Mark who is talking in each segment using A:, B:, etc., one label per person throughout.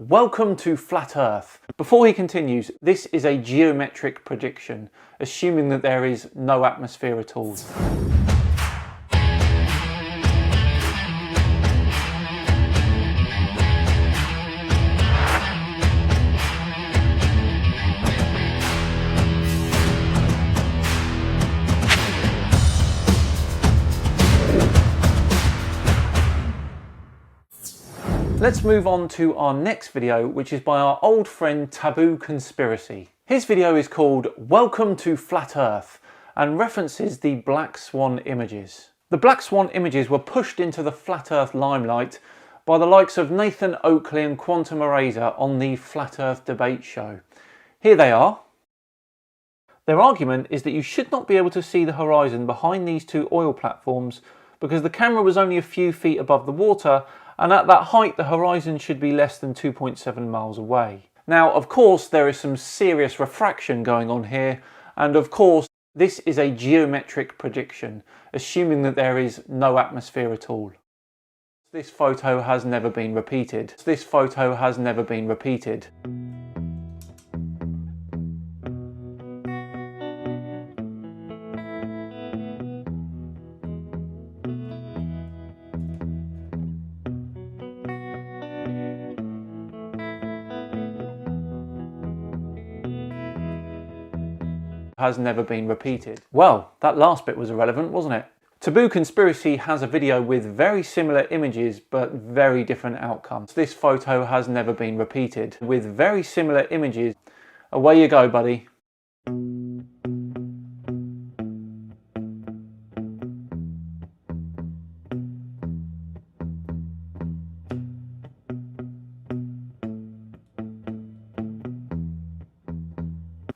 A: Welcome to Flat Earth. Before he continues, this is a geometric prediction, assuming that there is no atmosphere at all. Let's move on to our next video, which is by our old friend Taboo Conspiracy. His video is called Welcome to Flat Earth and references the Black Swan images. The Black Swan images were pushed into the Flat Earth limelight by the likes of Nathan Oakley and Quantum Eraser on the Flat Earth debate show. Here they are. Their argument is that you should not be able to see the horizon behind these two oil platforms because the camera was only a few feet above the water, and at that height the horizon should be less than 2.7 miles away. Now, of course, there is some serious refraction going on here, and of course this is a geometric prediction, assuming that there is no atmosphere at all. This photo has never been repeated. This photo has never been repeated. Has never been repeated. Well, that last bit was irrelevant, wasn't it? Taboo Conspiracy has a video with very similar images but very different outcomes. This photo has never been repeated. With very similar images. Away you go, buddy.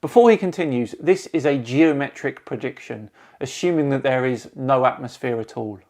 A: Before he continues, this is a geometric prediction, assuming that there is no atmosphere at all.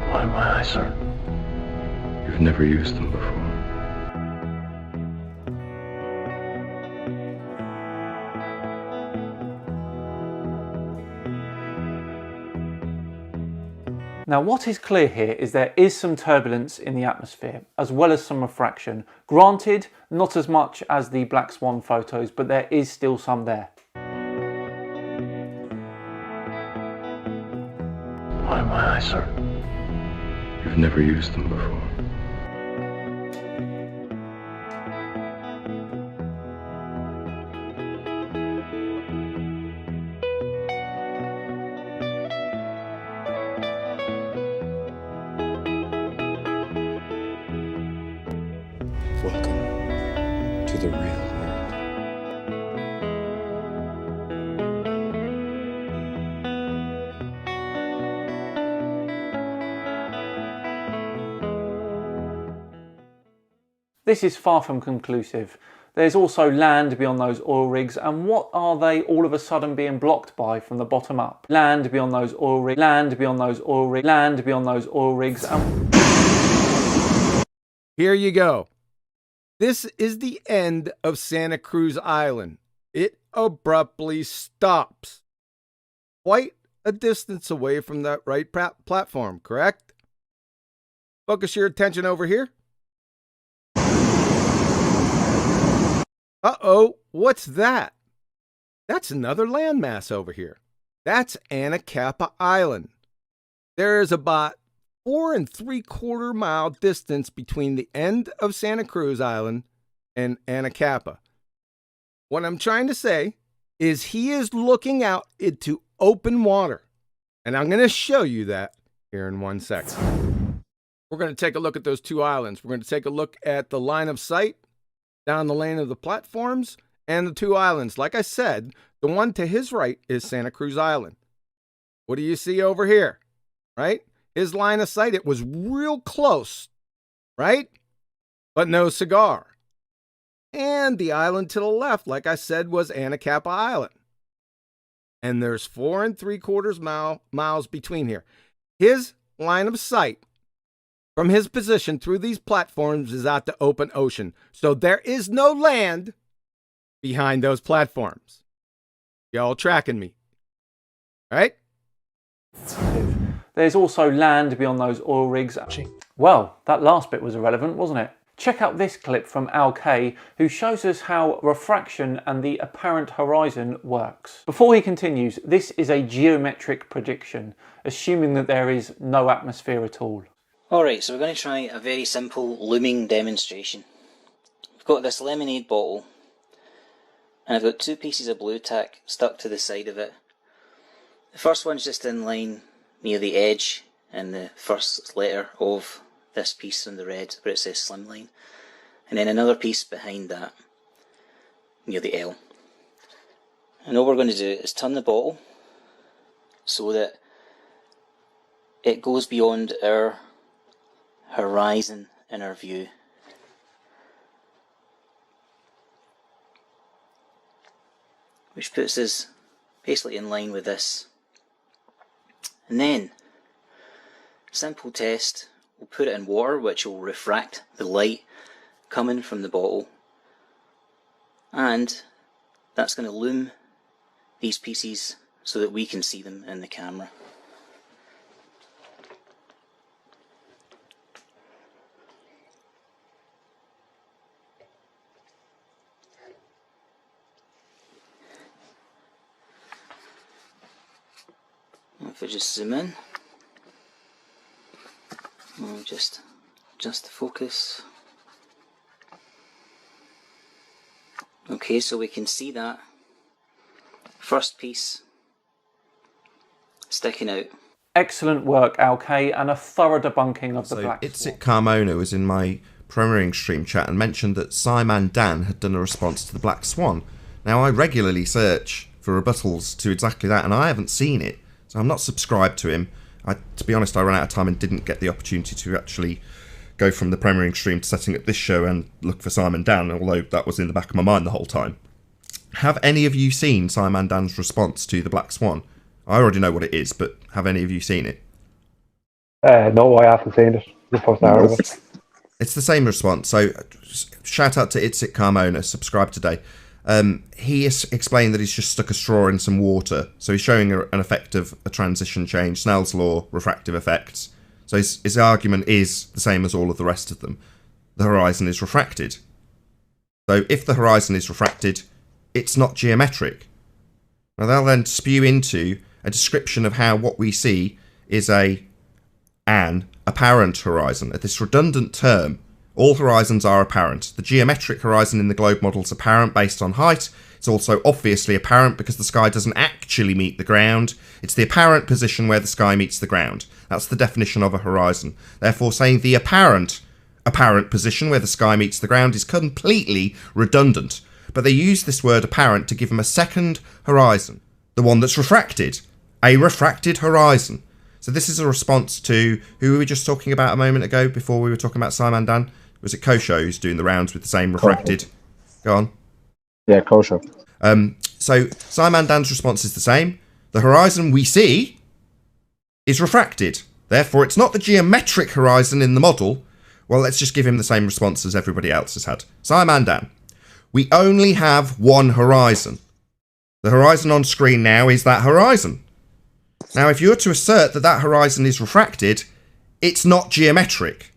B: Why my eyes, sir? You've never used them before.
A: Now, what is clear here is there is some turbulence in the atmosphere, as well as some refraction. Granted, not as much as the Black Swan photos, but there is still some there.
B: Why my eyes, sir? You've never used them before. Welcome to the real world.
A: This is far from conclusive. There's also land beyond those oil rigs, and what are they all of a sudden being blocked by from the bottom up? Land beyond those oil rigs, land beyond those oil rigs, land beyond those oil rigs, and...
C: Here you go. This is the end of Santa Cruz Island. It abruptly stops. Quite a distance away from that right platform, correct? Focus your attention over here. Uh-oh, what's that? That's another landmass over here. That's Anacapa Island. There is about 4 3/4 mile distance between the end of Santa Cruz Island and Anacapa. What I'm trying to say is he is looking out into open water. And I'm going to show you that here in 1 second. We're going to take a look at those two islands. We're going to take a look at the line of sight down the lane of the platforms and the two islands. Like I said, The one to his right is Santa Cruz Island. What do you see over here? Right? His line of sight, it was real close, right? But no cigar. And the island to the left, like I said, was Anacapa Island. And there's 4 3/4 miles between here. His line of sight from his position through these platforms is out to open ocean. So there is no land behind those platforms. Y'all tracking me? Right?
A: There's also land beyond those oil rigs. Well, that last bit was irrelevant, wasn't it? Check out this clip from Al K, who shows us how refraction and the apparent horizon works. Before he continues, this is a geometric prediction, assuming that there is no atmosphere at all.
D: Alright, so we're going to try a very simple looming demonstration. We've got this lemonade bottle, and I've got 2 pieces of blue tack stuck to the side of it. The first one's just in line near the edge and the first letter of this piece in the red where it says slimline, and then another piece behind that near the L. And all we're going to do is turn the bottle so that it goes beyond our horizon in our view. Which puts us basically in line with this. And then, simple test, we'll put it in water which will refract the light coming from the bottle, and that's going to loom these pieces so that we can see them in the camera. If I just zoom in, I'll just adjust the focus. Okay, so we can see that first piece sticking out.
A: Excellent work, Al K, and a thorough debunking of the black swan.
E: Carmona was in my premiering stream chat and mentioned that SciManDan had done a response to the black swan. Now, I regularly search for rebuttals to exactly that, and I haven't seen it. So I'm not subscribed to him. To be honest, I ran out of time and didn't get the opportunity to actually go from the premiering stream to setting up this show and look for SciManDan, although that was in the back of my mind the whole time. Have any of you seen SciManDan's response to the black swan? I already know what it is, but have any of you seen it?
F: No, I haven't seen it.
E: It's the same response. So shout out to Itzik Carmona, subscribe today. He has explained that he's just stuck a straw in some water. So he's showing an effect of a transition change, Snell's law, refractive effects. So his argument is the same as all of the rest of them. The horizon is refracted. So if the horizon is refracted, it's not geometric. Now they'll then spew into a description of how what we see is an apparent horizon. At this redundant term, all horizons are apparent. The geometric horizon in the globe model is apparent based on height. It's also obviously apparent because the sky doesn't actually meet the ground. It's the apparent position where the sky meets the ground. That's the definition of a horizon. Therefore, saying the apparent position where the sky meets the ground is completely redundant. But they use this word apparent to give them a second horizon, the one that's refracted, a refracted horizon. So this is a response to who we were just talking about a moment ago before we were talking about SciManDan. Was it Kosho who's doing the rounds with the same refracted? Go on.
F: Yeah, Kosho.
E: So SciManDan's response is the same. The horizon we see is refracted. Therefore, it's not the geometric horizon in the model. Well, let's just give him the same response as everybody else has had. SciManDan, we only have one horizon. The horizon on screen now is that horizon. Now, if you were to assert that that horizon is refracted, it's not geometric.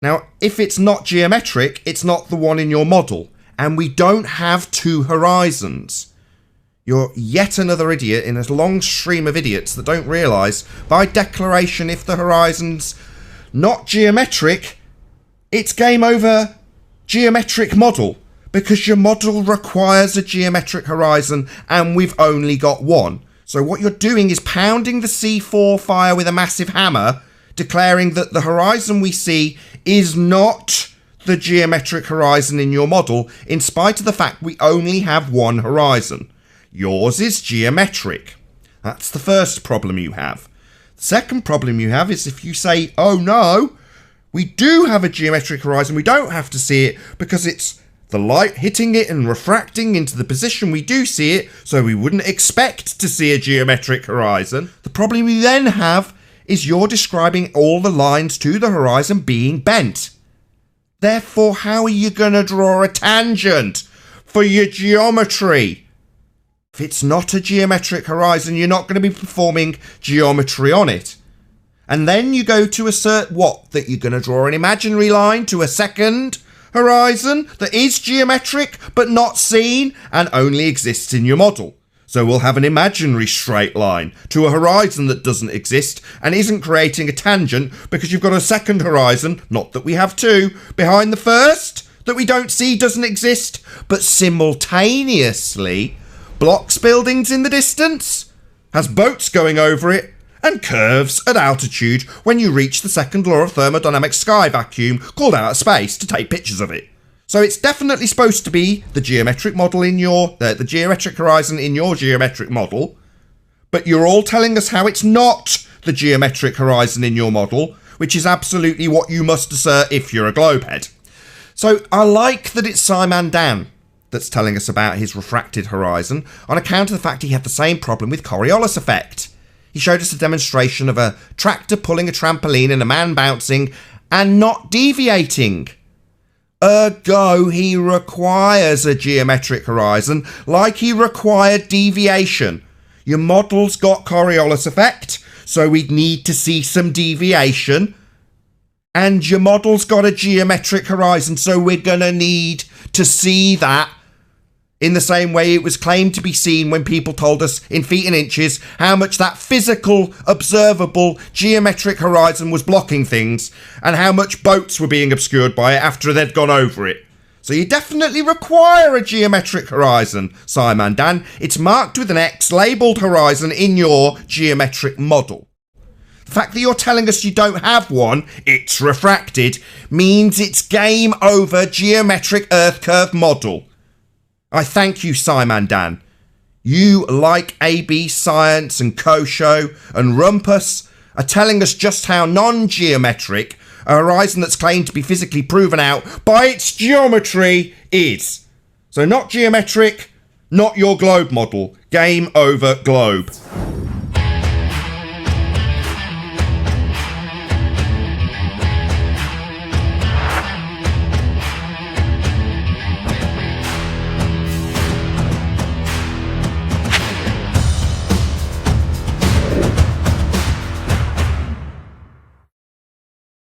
E: Now, if it's not geometric, it's not the one in your model. And we don't have two horizons. You're yet another idiot in a long stream of idiots that don't realise, by declaration, if the horizon's not geometric, it's game over geometric model. Because your model requires a geometric horizon, and we've only got one. So what you're doing is pounding the C4 fire with a massive hammer, declaring that the horizon we see is not the geometric horizon in your model, in spite of the fact we only have one horizon. Yours is geometric. That's the first problem you have. The second problem you have is if you say, oh no, we do have a geometric horizon, we don't have to see it because it's the light hitting it and refracting into the position we do see it, so we wouldn't expect to see a geometric horizon. The problem you then have is you're describing all the lines to the horizon being bent. Therefore, how are you going to draw a tangent for your geometry? If it's not a geometric horizon, you're not going to be performing geometry on it. And then you go to assert what? That you're going to draw an imaginary line to a second horizon that is geometric but not seen and only exists in your model. So we'll have an imaginary straight line to a horizon that doesn't exist and isn't creating a tangent because you've got a second horizon, not that we have two, behind the first that we don't see doesn't exist, but simultaneously blocks buildings in the distance, has boats going over it, and curves at altitude when you reach the second law of thermodynamic sky vacuum called outer space to take pictures of it. So it's definitely supposed to be the geometric model in your, the geometric horizon in your geometric model, but you're all telling us how it's not the geometric horizon in your model, which is absolutely what you must assert if you're a globehead. So I like that it's SciManDan that's telling us about his refracted horizon on account of the fact he had the same problem with Coriolis effect. He showed us a demonstration of a tractor pulling a trampoline and a man bouncing and not deviating. Ergo, he requires a geometric horizon like he required deviation. Your model's got Coriolis effect, so we'd need to see some deviation. And your model's got a geometric horizon, so we're going to need to see that in the same way it was claimed to be seen when people told us in feet and inches how much that physical, observable, geometric horizon was blocking things and how much boats were being obscured by it after they'd gone over it. So you definitely require a geometric horizon, SciManDan. It's marked with an X, labelled horizon in your geometric model. The fact that you're telling us you don't have one, it's refracted, means it's game over geometric Earth curve model. I thank you, SciManDan. You, like AB Science and Kosho and Rumpus, are telling us just how non-geometric a horizon that's claimed to be physically proven out by its geometry is. So not geometric, not your globe model. Game over globe.